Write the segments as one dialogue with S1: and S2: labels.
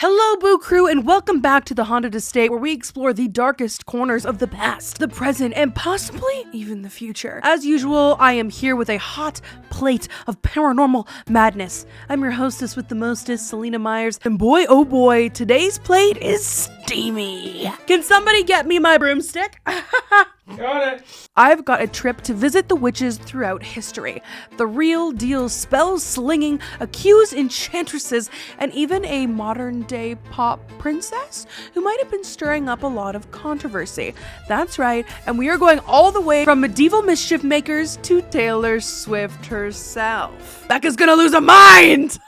S1: Hello, Boo Crew, and welcome back to the Haunted Estate, where we explore the darkest corners of the past, the present, and possibly even the future. As usual, I am here with a hot plate of paranormal madness. I'm your hostess with the mostest, Selena Myers, and boy, oh boy, today's plate is steamy. Can somebody get me my broomstick?
S2: Got it.
S1: I've got a trip to visit the witches throughout history. The real deal spell-slinging, accused enchantresses, and even a modern-day pop princess who might have been stirring up a lot of controversy. That's right, and we are going all the way from medieval mischief makers to Taylor Swift herself. Becca's gonna lose a mind!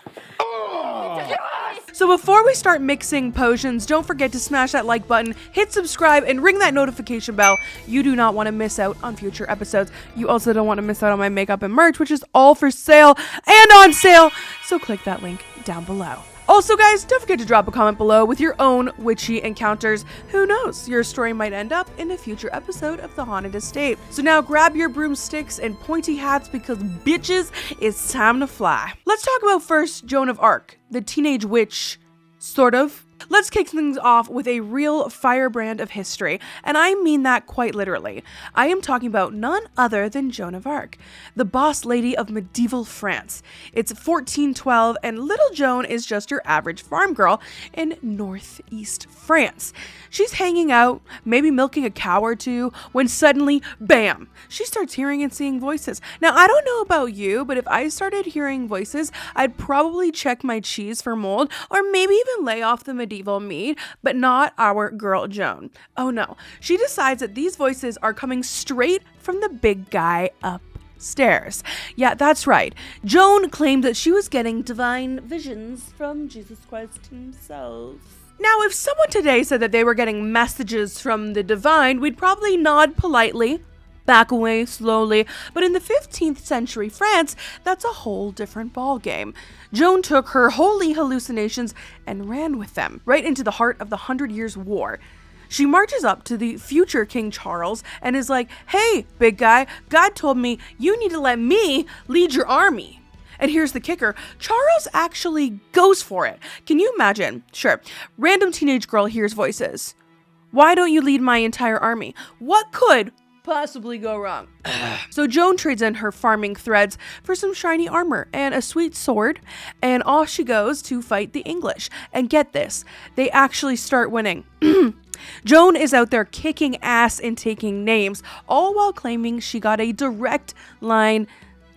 S1: So before we start mixing potions, don't forget to smash that like button, hit subscribe, and ring that notification bell. You do not want to miss out on future episodes. You also don't want to miss out on my makeup and merch, which is all for sale and on sale. So click that link down below. Also, guys, don't forget to drop a comment below with your own witchy encounters. Who knows, your story might end up in a future episode of The Haunted Estate. So now grab your broomsticks and pointy hats because bitches, it's time to fly. Let's talk about first Joan of Arc, the teenage witch, sort of. Let's kick things off with a real firebrand of history, and I mean that quite literally. I am talking about none other than Joan of Arc, the boss lady of medieval France. It's 1412, and little Joan is just your average farm girl in northeast France. She's hanging out, maybe milking a cow or two, when suddenly, bam, she starts hearing and seeing voices. Now, I don't know about you, but if I started hearing voices, I'd probably check my cheese for mold, or maybe even lay off the medieval meat, but not our girl Joan. Oh no, she decides that these voices are coming straight from the big guy upstairs. Yeah, that's right. Joan claimed that she was getting divine visions from Jesus Christ himself. Now, if someone today said that they were getting messages from the divine, we'd probably nod politely, back away slowly, but in the 15th century France, that's a whole different ballgame. Joan took her holy hallucinations and ran with them, right into the heart of the 100 Years' War. She marches up to the future King Charles and is like, "Hey, big guy, God told me you need to let me lead your army." And here's the kicker, Charles actually goes for it. Can you imagine? Sure, random teenage girl hears voices. "Why don't you lead my entire army? What could possibly go wrong?" So Joan trades in her farming threads for some shiny armor and a sweet sword, and off she goes to fight the English. And get this, they actually start winning. Joan is out there kicking ass and taking names, all while claiming she got a direct line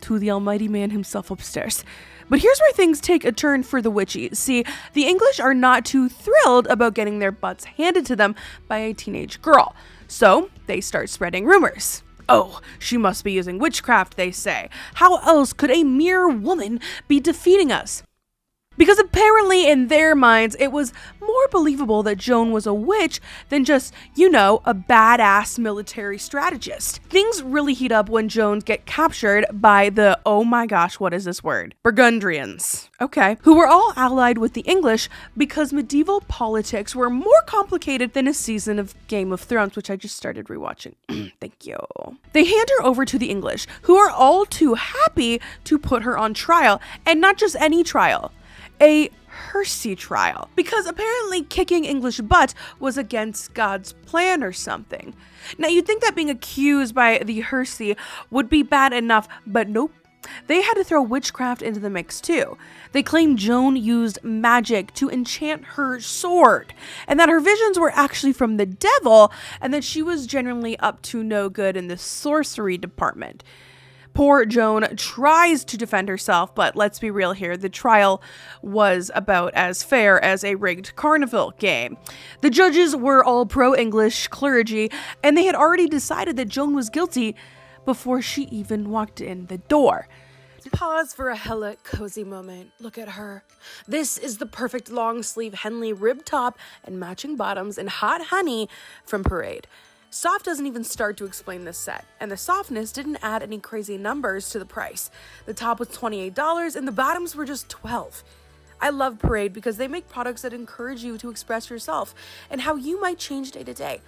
S1: to the almighty man himself upstairs. But here's where things take a turn for the witchies. See, the English are not too thrilled about getting their butts handed to them by a teenage girl. So they start spreading rumors. "Oh, she must be using witchcraft," they say. "How else could a mere woman be defeating us?" Because apparently in their minds, it was more believable that Joan was a witch than just, a badass military strategist. Things really heat up when Joan get captured by the, oh my gosh, what is this word? Burgundians. Okay. Who were all allied with the English because medieval politics were more complicated than a season of Game of Thrones, which I just started rewatching. Thank you. They hand her over to the English, who are all too happy to put her on trial, and not just any trial. A heresy trial, because apparently kicking English butt was against God's plan or something. Now, you'd think that being accused by the heresy would be bad enough, but nope. They had to throw witchcraft into the mix too. They claimed Joan used magic to enchant her sword, and that her visions were actually from the devil, and that she was generally up to no good in the sorcery department. Poor Joan tries to defend herself, but let's be real here, the trial was about as fair as a rigged carnival game. The judges were all pro-English clergy, and they had already decided that Joan was guilty before she even walked in the door. Pause for a hella cozy moment. Look at her. This is the perfect long sleeve Henley rib top and matching bottoms in hot honey from Parade. Soft doesn't even start to explain this set, and the softness didn't add any crazy numbers to the price. The top was $28 and the bottoms were just $12. I love Parade because they make products that encourage you to express yourself and how you might change day to day.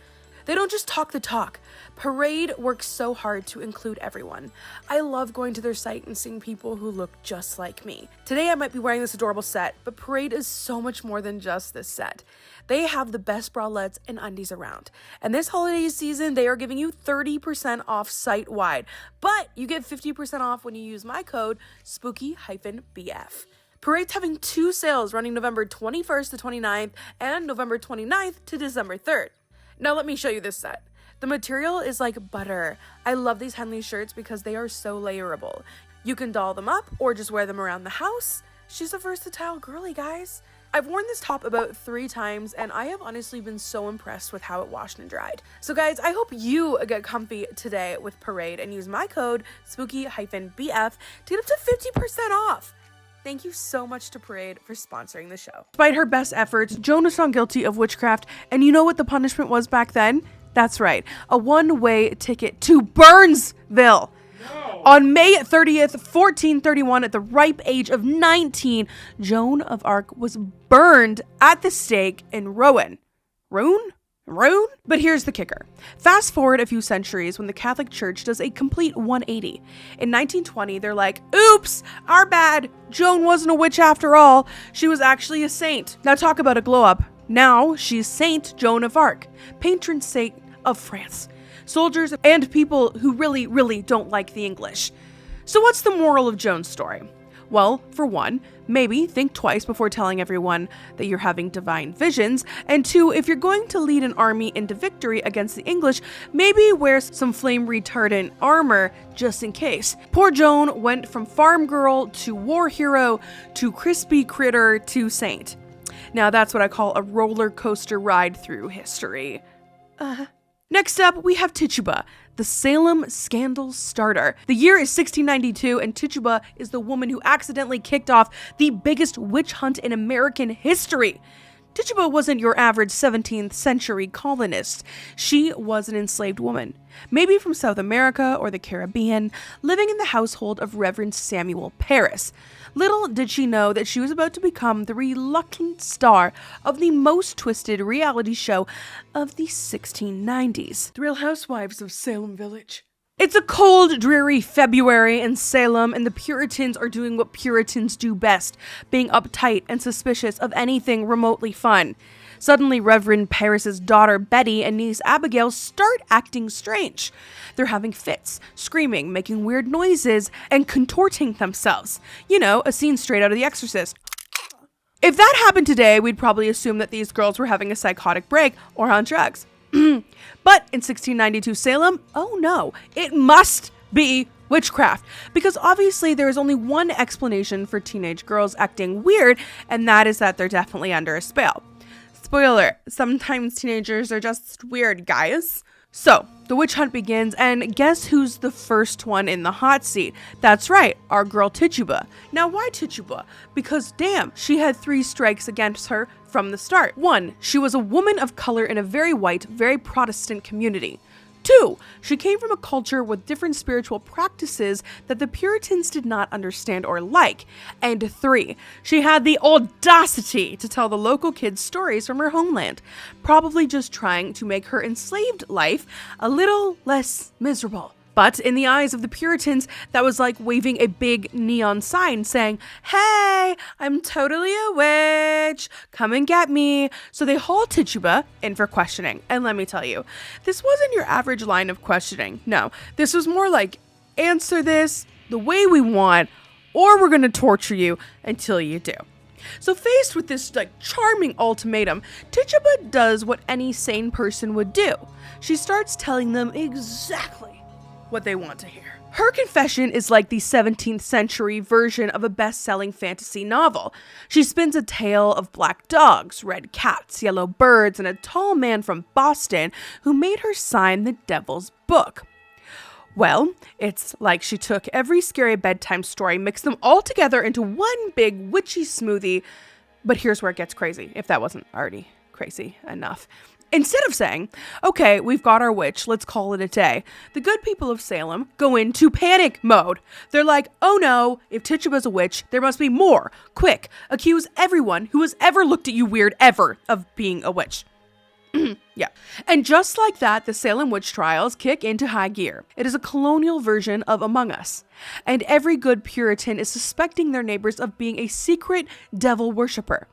S1: They don't just talk the talk. Parade works so hard to include everyone. I love going to their site and seeing people who look just like me. Today I might be wearing this adorable set, but Parade is so much more than just this set. They have the best bralettes and undies around. And this holiday season, they are giving you 30% off site-wide. But you get 50% off when you use my code SPOOKY-BF. Parade's having 2 sales running November 21st to 29th and November 29th to December 3rd. Now let me show you this set. The material is like butter. I love these Henley shirts because they are so layerable. You can doll them up or just wear them around the house. She's a versatile girly, guys. I've worn this top about 3 times and I have honestly been so impressed with how it washed and dried. So guys, I hope you get comfy today with Parade and use my code SPOOKY-BF to get up to 50% off. Thank you so much to Parade for sponsoring the show. Despite her best efforts, Joan was found guilty of witchcraft, and you know what the punishment was back then? That's right, a one-way ticket to Burnsville.
S2: No.
S1: On May 30th, 1431, at the ripe age of 19, Joan of Arc was burned at the stake in Rouen. Rouen? But here's the kicker. Fast forward a few centuries when the Catholic Church does a complete 180. In 1920, they're like, oops, our bad. Joan wasn't a witch after all. She was actually a saint. Now talk about a glow up. Now she's Saint Joan of Arc, patron saint of France. Soldiers and people who really, really don't like the English. So what's the moral of Joan's story? Well, for one, maybe think twice before telling everyone that you're having divine visions, and 2, if you're going to lead an army into victory against the English, maybe wear some flame retardant armor just in case. Poor Joan went from farm girl to war hero to crispy critter to saint. Now that's what I call a roller coaster ride through history. Next up, we have Tituba, the Salem scandal starter. The year is 1692, and Tituba is the woman who accidentally kicked off the biggest witch hunt in American history. Tituba wasn't your average 17th century colonist. She was an enslaved woman, maybe from South America or the Caribbean, living in the household of Reverend Samuel Parris. Little did she know that she was about to become the reluctant star of the most twisted reality show of the 1690s, The Real Housewives of Salem Village. It's a cold, dreary February in Salem, and the Puritans are doing what Puritans do best, being uptight and suspicious of anything remotely fun. Suddenly, Reverend Parris's daughter Betty and niece Abigail start acting strange. They're having fits, screaming, making weird noises, and contorting themselves. You know, a scene straight out of The Exorcist. If that happened today, we'd probably assume that these girls were having a psychotic break or on drugs. But in 1692 Salem, oh no, it must be witchcraft, because obviously there is only one explanation for teenage girls acting weird, and that is that they're definitely under a spell. Spoiler, sometimes teenagers are just weird, guys. So, the witch hunt begins, and guess who's the first one in the hot seat? That's right, our girl Tituba. Now, why Tituba? Because damn, she had 3 strikes against her from the start. 1, she was a woman of color in a very white, very Protestant community. 2, she came from a culture with different spiritual practices that the Puritans did not understand or like. And 3, she had the audacity to tell the local kids stories from her homeland, probably just trying to make her enslaved life a little less miserable. But in the eyes of the Puritans, that was like waving a big neon sign saying, hey, I'm totally a witch, come and get me. So they haul Tituba in for questioning. And let me tell you, this wasn't your average line of questioning. No, this was more like, answer this the way we want, or we're gonna torture you until you do. So faced with this charming ultimatum, Tituba does what any sane person would do. She starts telling them exactly what they want to hear. Her confession is like the 17th century version of a best-selling fantasy novel. She spins a tale of black dogs, red cats, yellow birds, and a tall man from Boston who made her sign the devil's book. Well, it's like she took every scary bedtime story, mixed them all together into one big witchy smoothie. But here's where it gets crazy, if that wasn't already crazy enough. Instead of saying, okay, we've got our witch, let's call it a day, the good people of Salem go into panic mode. They're like, oh no, if Tituba's a witch, there must be more. Quick, accuse everyone who has ever looked at you weird ever of being a witch. Yeah. And just like that, the Salem witch trials kick into high gear. It is a colonial version of Among Us. And every good Puritan is suspecting their neighbors of being a secret devil worshiper.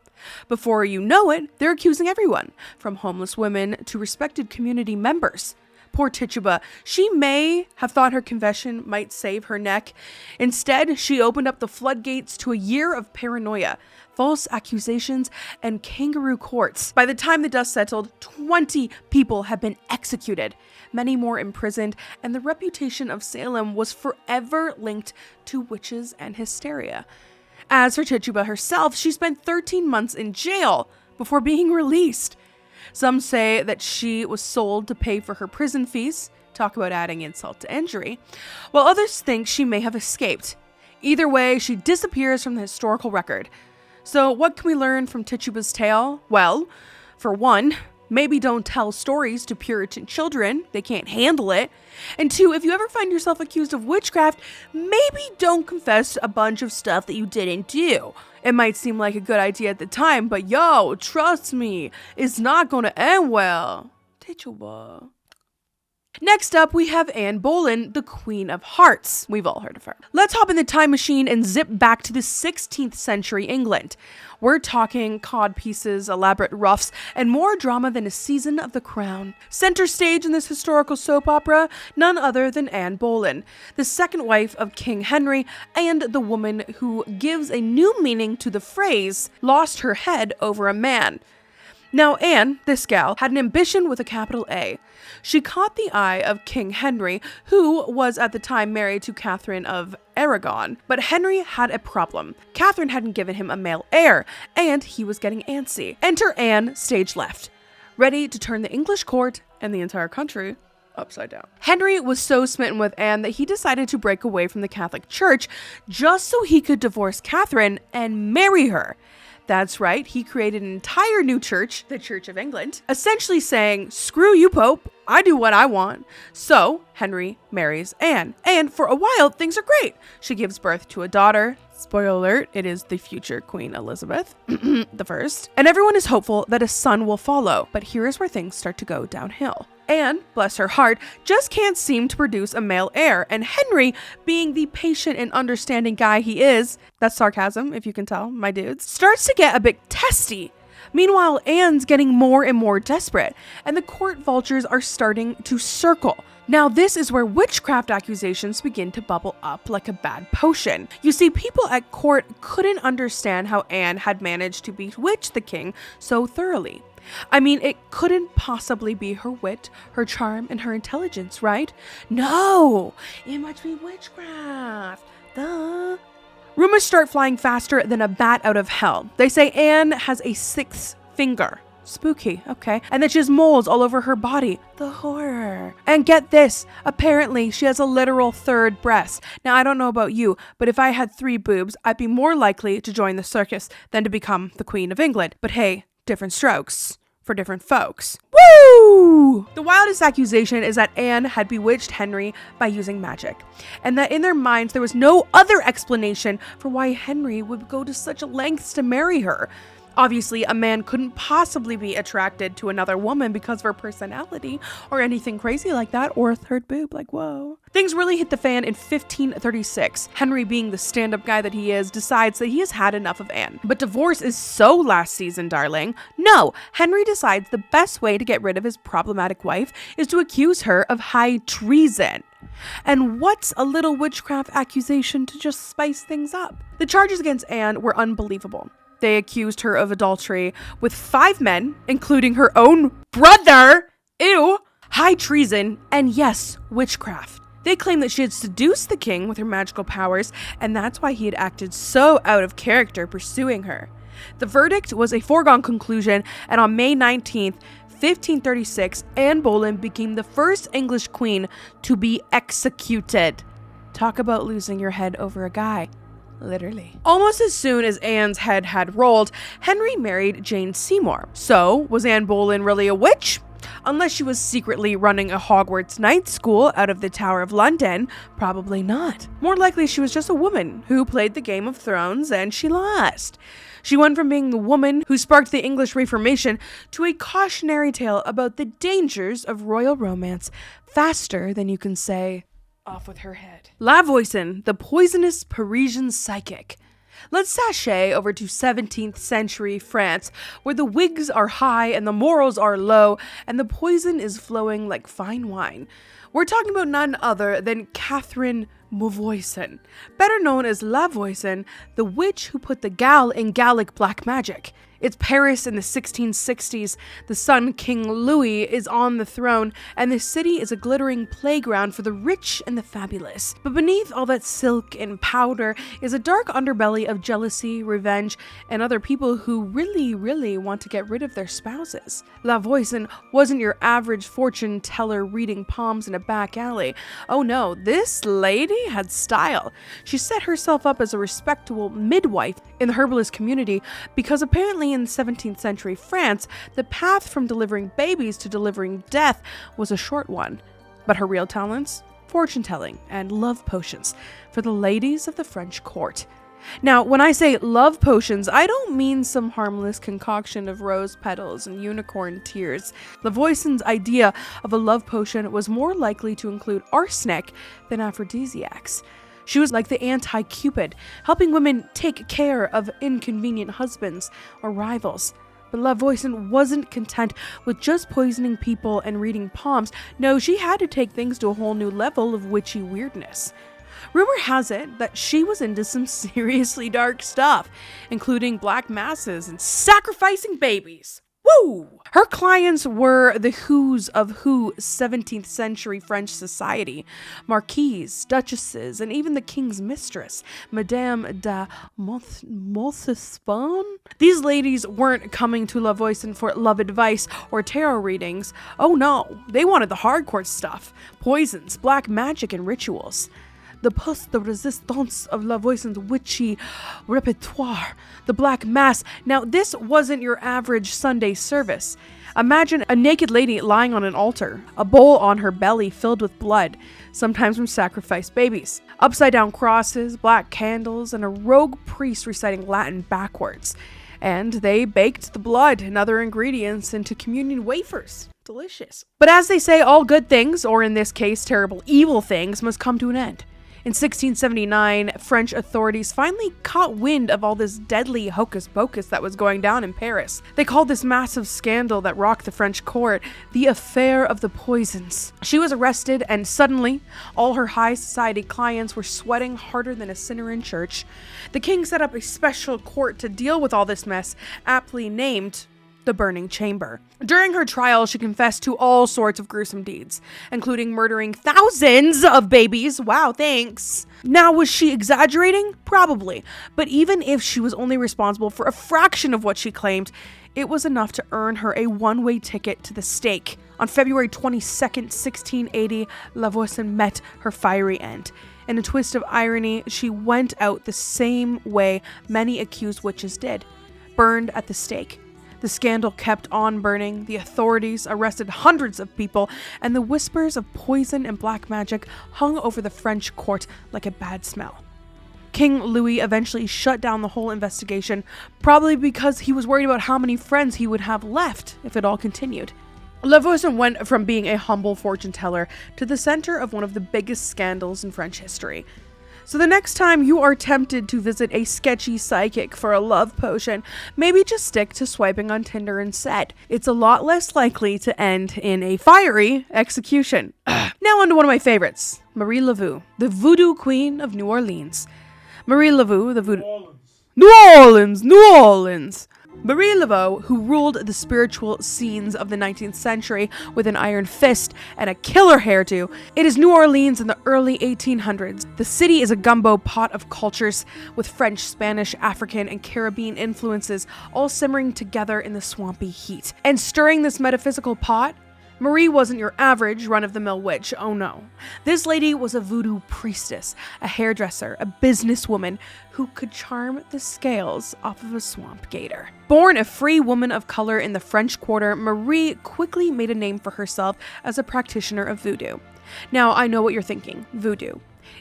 S1: Before you know it, they're accusing everyone, from homeless women to respected community members. Poor Tituba, she may have thought her confession might save her neck. Instead, she opened up the floodgates to a year of paranoia, false accusations, and kangaroo courts. By the time the dust settled, 20 people had been executed, many more imprisoned, and the reputation of Salem was forever linked to witches and hysteria. As for Tituba herself, she spent 13 months in jail before being released. Some say that she was sold to pay for her prison fees, talk about adding insult to injury, while others think she may have escaped. Either way, she disappears from the historical record. So what can we learn from Tituba's tale? Well, for one, maybe don't tell stories to Puritan children. They can't handle it. And two, if you ever find yourself accused of witchcraft, maybe don't confess a bunch of stuff that you didn't do. It might seem like a good idea at the time, but yo, trust me, it's not gonna end well. Tituba. Next up, we have Anne Boleyn, the Queen of Hearts. We've all heard of her. Let's hop in the time machine and zip back to the 16th century England. We're talking cod pieces, elaborate ruffs, and more drama than a season of The Crown. Center stage in this historical soap opera, none other than Anne Boleyn, the second wife of King Henry and the woman who gives a new meaning to the phrase, lost her head over a man. Now, Anne, this gal, had an ambition with a capital A. She caught the eye of King Henry, who was at the time married to Catherine of Aragon. But Henry had a problem. Catherine hadn't given him a male heir, and he was getting antsy. Enter Anne, stage left, ready to turn the English court and the entire country upside down. Henry was so smitten with Anne that he decided to break away from the Catholic Church just so he could divorce Catherine and marry her. That's right, he created an entire new church, the Church of England, essentially saying, screw you, Pope, I do what I want. So, Henry marries Anne, and for a while, things are great. She gives birth to a daughter. Spoiler alert, it is the future Queen Elizabeth the first. And everyone is hopeful that a son will follow, but here is where things start to go downhill. Anne, bless her heart, just can't seem to produce a male heir, and Henry, being the patient and understanding guy he is, that's sarcasm if you can tell, my dudes, starts to get a bit testy. Meanwhile, Anne's getting more and more desperate, and the court vultures are starting to circle. Now, this is where witchcraft accusations begin to bubble up like a bad potion. You see, people at court couldn't understand how Anne had managed to bewitch the king so thoroughly. I mean, it couldn't possibly be her wit, her charm, and her intelligence, right? No, it must be witchcraft. Duh. Rumors start flying faster than a bat out of hell. They say Anne has a sixth finger. Spooky, okay. And that she has moles all over her body. The horror. And get this, apparently she has a literal third breast. Now, I don't know about you, but if I had 3 boobs, I'd be more likely to join the circus than to become the Queen of England. But hey, different strokes for different folks. Woo! The wildest accusation is that Anne had bewitched Henry by using magic, and that in their minds there was no other explanation for why Henry would go to such lengths to marry her. Obviously, a man couldn't possibly be attracted to another woman because of her personality or anything crazy like that, or a third boob, like whoa. Things really hit the fan in 1536. Henry, being the stand-up guy that he is, decides that he has had enough of Anne. But divorce is so last season, darling. No, Henry decides the best way to get rid of his problematic wife is to accuse her of high treason. And what's a little witchcraft accusation to just spice things up? The charges against Anne were unbelievable. They accused her of adultery with 5 men, including her own brother, ew, high treason, and yes, witchcraft. They claimed that she had seduced the king with her magical powers, and that's why he had acted so out of character pursuing her. The verdict was a foregone conclusion, and on May 19th, 1536, Anne Boleyn became the first English queen to be executed. Talk about losing your head over a guy. Literally. Almost as soon as Anne's head had rolled, Henry married Jane Seymour. So, was Anne Boleyn really a witch? Unless she was secretly running a Hogwarts night school out of the Tower of London, probably not. More likely she was just a woman who played the Game of Thrones and she lost. She went from being the woman who sparked the English Reformation to a cautionary tale about the dangers of royal romance faster than you can say, off with her head. La Voisin, the poisonous Parisian psychic. Let's sashay over to 17th century France, where the wigs are high and the morals are low, and the poison is flowing like fine wine. We're talking about none other than Catherine Mauvoisin, better known as La Voisin, the witch who put the gal in Gallic black magic. It's Paris in the 1660s. The son, King Louis, is on the throne, and the city is a glittering playground for the rich and the fabulous. But beneath all that silk and powder is a dark underbelly of jealousy, revenge, and other people who really want to get rid of their spouses. La Voisin wasn't your average fortune teller reading palms in a back alley. Oh no, this lady had style. She set herself up as a respectable midwife in the herbalist community because apparently in 17th century France, the path from delivering babies to delivering death was a short one. But her real talents? Fortune telling and love potions for the ladies of the French court. Now, when I say love potions, I don't mean some harmless concoction of rose petals and unicorn tears. La Voisin's idea of a love potion was more likely to include arsenic than aphrodisiacs. She was like the anti-Cupid, helping women take care of inconvenient husbands or rivals. But La Voisin wasn't content with just poisoning people and reading palms. No, she had to take things to a whole new level of witchy weirdness. Rumor has it that she was into some seriously dark stuff, including black masses and sacrificing babies. Woo! Her clients were the who's of who 17th century French society, marquises, duchesses, and even the king's mistress, Madame de Montespan. These ladies weren't coming to La Voisin for love advice or tarot readings. Oh no, they wanted the hardcore stuff, poisons, black magic, and rituals. The poste de resistance of La Voisin's witchy repertoire, the Black Mass. Now, this wasn't your average Sunday service. Imagine a naked lady lying on an altar, a bowl on her belly filled with blood, sometimes from sacrificed babies, upside-down crosses, black candles, and a rogue priest reciting Latin backwards. And they baked the blood and other ingredients into communion wafers. Delicious. But as they say, all good things, or in this case, terrible evil things, must come to an end. In 1679, French authorities finally caught wind of all this deadly hocus-pocus that was going down in Paris. They called this massive scandal that rocked the French court the Affair of the Poisons. She was arrested, and suddenly, all her high society clients were sweating harder than a sinner in church. The king set up a special court to deal with all this mess, aptly named the Burning Chamber. During her trial, she confessed to all sorts of gruesome deeds, including murdering thousands of babies. Wow, thanks. Now, was she exaggerating? Probably. But even if she was only responsible for a fraction of what she claimed, it was enough to earn her a one-way ticket to the stake. On February 22nd, 1680, La Voisin met her fiery end. In a twist of irony, she went out the same way many accused witches did, burned at the stake. The scandal kept on burning, the authorities arrested hundreds of people, and the whispers of poison and black magic hung over the French court like a bad smell. King Louis eventually shut down the whole investigation, probably because he was worried about how many friends he would have left if it all continued. La Voisin went from being a humble fortune teller to the center of one of the biggest scandals in French history. So the next time you are tempted to visit a sketchy psychic for a love potion, maybe just stick to swiping on Tinder instead. It's a lot less likely to end in a fiery execution. Now on to one of my favorites, Marie Laveau, the voodoo queen of New Orleans. Marie Laveau, the voodoo... New Orleans! Marie Laveau, who ruled the spiritual scenes of the 19th century with an iron fist and a killer hairdo. It is New Orleans in the early 1800s. The city is a gumbo pot of cultures with French, Spanish, African, and Caribbean influences all simmering together in the swampy heat. And stirring this metaphysical pot, Marie wasn't your average run-of-the-mill witch, oh no. This lady was a voodoo priestess, a hairdresser, a businesswoman who could charm the scales off of a swamp gator. Born a free woman of color in the French Quarter, Marie quickly made a name for herself as a practitioner of voodoo. Now, I know what you're thinking, voodoo.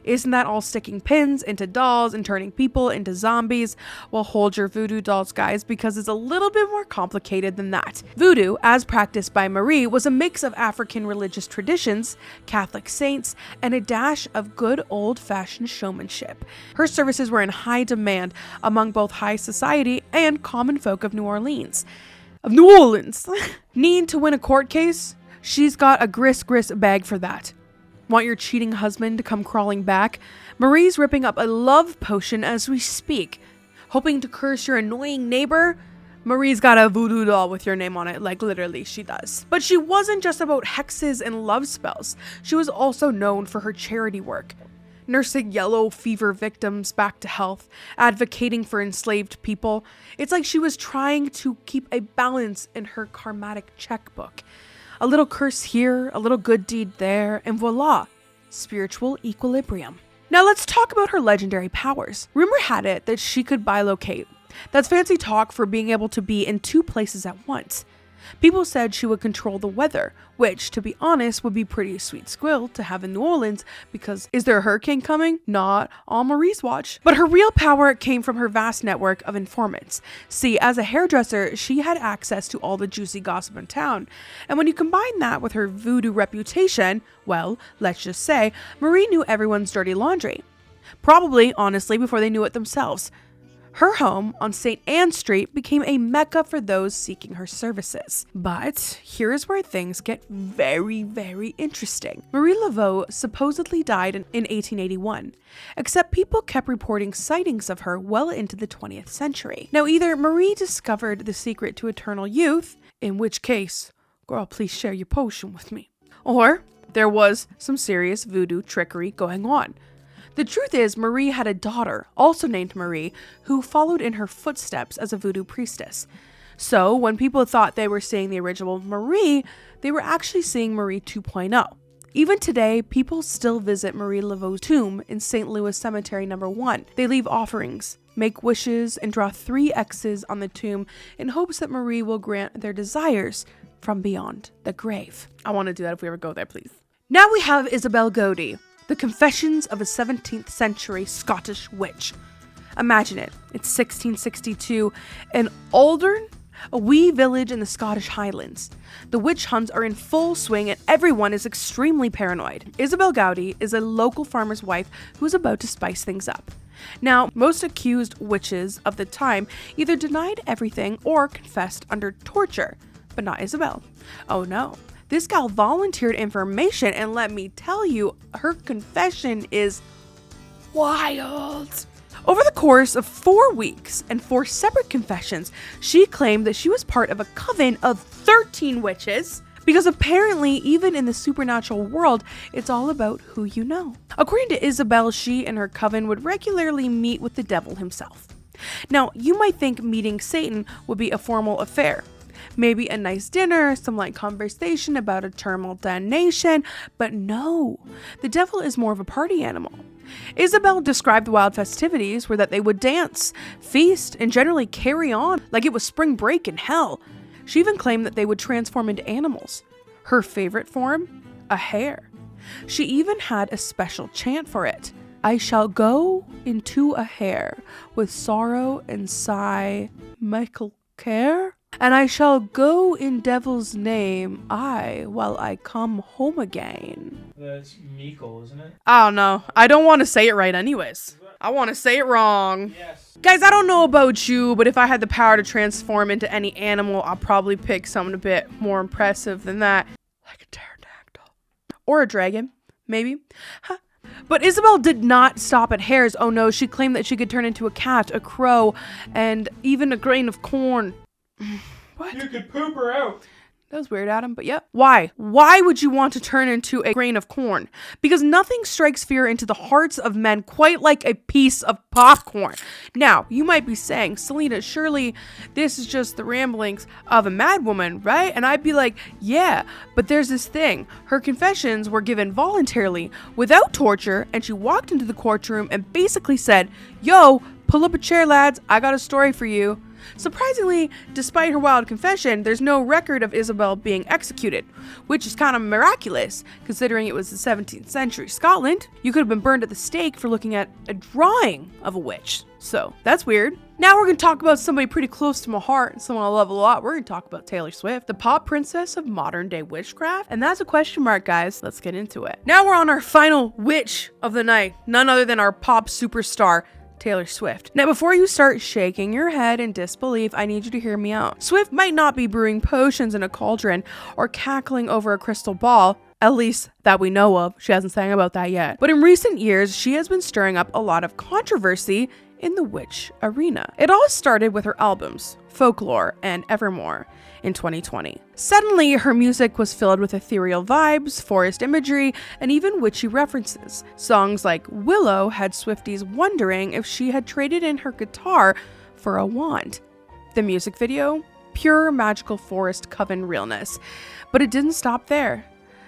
S1: Isn't that all sticking pins into dolls and turning people into zombies? Well, hold your voodoo dolls, guys, because it's a little bit more complicated than that. Voodoo, as practiced by Marie, was a mix of African religious traditions, Catholic saints, and a dash of good old-fashioned showmanship. Her services were in high demand among both high society and common folk of New Orleans. Need to win a court case? She's got a gris bag for that. Want your cheating husband to come crawling back? Marie's ripping up a love potion as we speak. Hoping to curse your annoying neighbor? Marie's got a voodoo doll with your name on it, like literally she does. But she wasn't just about hexes and love spells. She was also known for her charity work. Nursing yellow fever victims back to health, advocating for enslaved people. It's like she was trying to keep a balance in her karmatic checkbook. A little curse here, a little good deed there, and voila, spiritual equilibrium. Now let's talk about her legendary powers. Rumor had it that she could bilocate. That's fancy talk for being able to be in two places at once. People said she would control the weather, which, to be honest, would be pretty sweet squill to have in New Orleans, because is there a hurricane coming? Not on Marie's watch. But her real power came from her vast network of informants. See, as a hairdresser, she had access to all the juicy gossip in town. And when you combine that with her voodoo reputation, well, let's just say, Marie knew everyone's dirty laundry. Probably, honestly, before they knew it themselves. Her home on St. Anne Street became a mecca for those seeking her services. But here's where things get very, very interesting. Marie Laveau supposedly died in 1881, except people kept reporting sightings of her well into the 20th century. Now, either Marie discovered the secret to eternal youth, in which case, girl, please share your potion with me, or there was some serious voodoo trickery going on. The truth is, Marie had a daughter, also named Marie, who followed in her footsteps as a voodoo priestess. So, when people thought they were seeing the original Marie, they were actually seeing Marie 2.0. Even today, people still visit Marie Laveau's tomb in St. Louis Cemetery No. 1. They leave offerings, make wishes, and draw 3 X's on the tomb in hopes that Marie will grant their desires from beyond the grave. I want to do that if we ever go there, please. Now we have Isabel Godey. The Confessions of a 17th Century Scottish Witch. Imagine it. It's 1662 in Aldern, a wee village in the Scottish Highlands. The witch hunts are in full swing and everyone is extremely paranoid. Isabel Godey is a local farmer's wife who is about to spice things up. Now, most accused witches of the time either denied everything or confessed under torture, but not Isabel. Oh no. This gal volunteered information, and let me tell you, her confession is wild. Over the course of 4 weeks and 4 separate confessions, she claimed that she was part of a coven of 13 witches, because apparently, even in the supernatural world, it's all about who you know. According to Isabel, she and her coven would regularly meet with the devil himself. Now, you might think meeting Satan would be a formal affair. Maybe a nice dinner, some light conversation about eternal damnation, but no, the devil is more of a party animal. Isabel described the wild festivities were that they would dance, feast, and generally carry on like it was spring break in hell. She even claimed that they would transform into animals. Her favorite form? A hare. She even had a special chant for it. I shall go into a hare with sorrow and sigh, Michael care? And I shall go in devil's name, while I come home again.
S2: That's Meekle, isn't it?
S1: I don't know. I don't want to say it right anyways. I want to say it wrong.
S2: Yes.
S1: Guys, I don't know about you, but if I had the power to transform into any animal, I'll probably pick something a bit more impressive than that. Like a pterodactyl. Or a dragon, maybe. Huh. But Isabel did not stop at hares. Oh no, she claimed that she could turn into a cat, a crow, and even a grain of corn. What?
S2: You could poop her out.
S1: That was weird, Adam, but yep. Why? Why would you want to turn into a grain of corn? Because nothing strikes fear into the hearts of men quite like a piece of popcorn. Now, you might be saying, Selena, surely this is just the ramblings of a mad woman, right? And I'd be like, yeah, but there's this thing. Her confessions were given voluntarily, without torture, and she walked into the courtroom and basically said, yo, pull up a chair, lads. I got a story for you. Surprisingly, despite her wild confession, there's no record of Isabel being executed, which is kind of miraculous, considering it was the 17th century Scotland. You could have been burned at the stake for looking at a drawing of a witch. So, that's weird. Now we're going to talk about somebody pretty close to my heart and someone I love a lot. We're going to talk about Taylor Swift, the pop princess of modern day witchcraft. And that's a question mark, guys. Let's get into it. Now we're on our final witch of the night, none other than our pop superstar, Taylor Swift. Now, before you start shaking your head in disbelief, I need you to hear me out. Swift might not be brewing potions in a cauldron or cackling over a crystal ball, at least that we know of. She hasn't sang about that yet. But in recent years, she has been stirring up a lot of controversy in the witch arena. It all started with her albums, Folklore and Evermore, in 2020. Suddenly, her music was filled with ethereal vibes, forest imagery, and even witchy references. Songs like Willow had Swifties wondering if she had traded in her guitar for a wand. The music video? Pure magical forest coven realness. But it didn't stop there.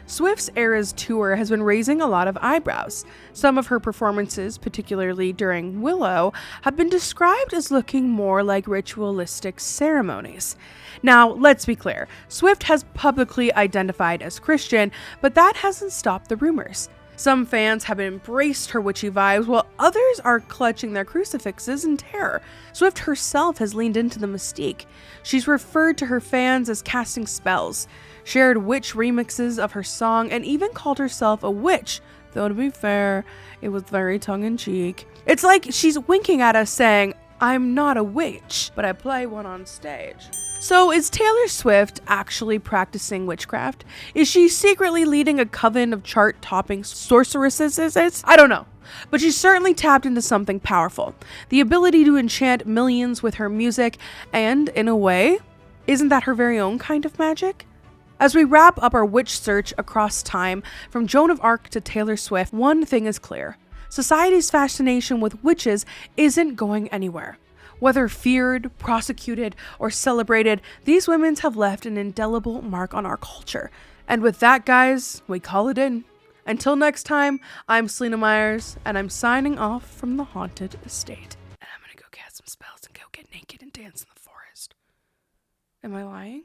S1: Swift's Eras tour has been raising a lot of eyebrows. Some of her performances, particularly during Willow, have been described as looking more like ritualistic ceremonies. Now, let's be clear, Swift has publicly identified as Christian, but that hasn't stopped the rumors. Some fans have embraced her witchy vibes, while others are clutching their crucifixes in terror. Swift herself has leaned into the mystique. She's referred to her fans as casting spells, shared witch remixes of her song, and even called herself a witch, though to be fair, it was very tongue-in-cheek. It's like she's winking at us saying, I'm not a witch, but I play one on stage. So is Taylor Swift actually practicing witchcraft? Is she secretly leading a coven of chart-topping sorceresses? I don't know. But she's certainly tapped into something powerful. The ability to enchant millions with her music, and in a way, isn't that her very own kind of magic? As we wrap up our witch search across time, from Joan of Arc to Taylor Swift, one thing is clear. Society's fascination with witches isn't going anywhere. Whether feared, prosecuted, or celebrated, these women have left an indelible mark on our culture. And with that, guys, we call it in. Until next time, I'm Selena Myers, and I'm signing off from the haunted estate. And I'm gonna go cast some spells and go get naked and dance in the forest. Am I lying?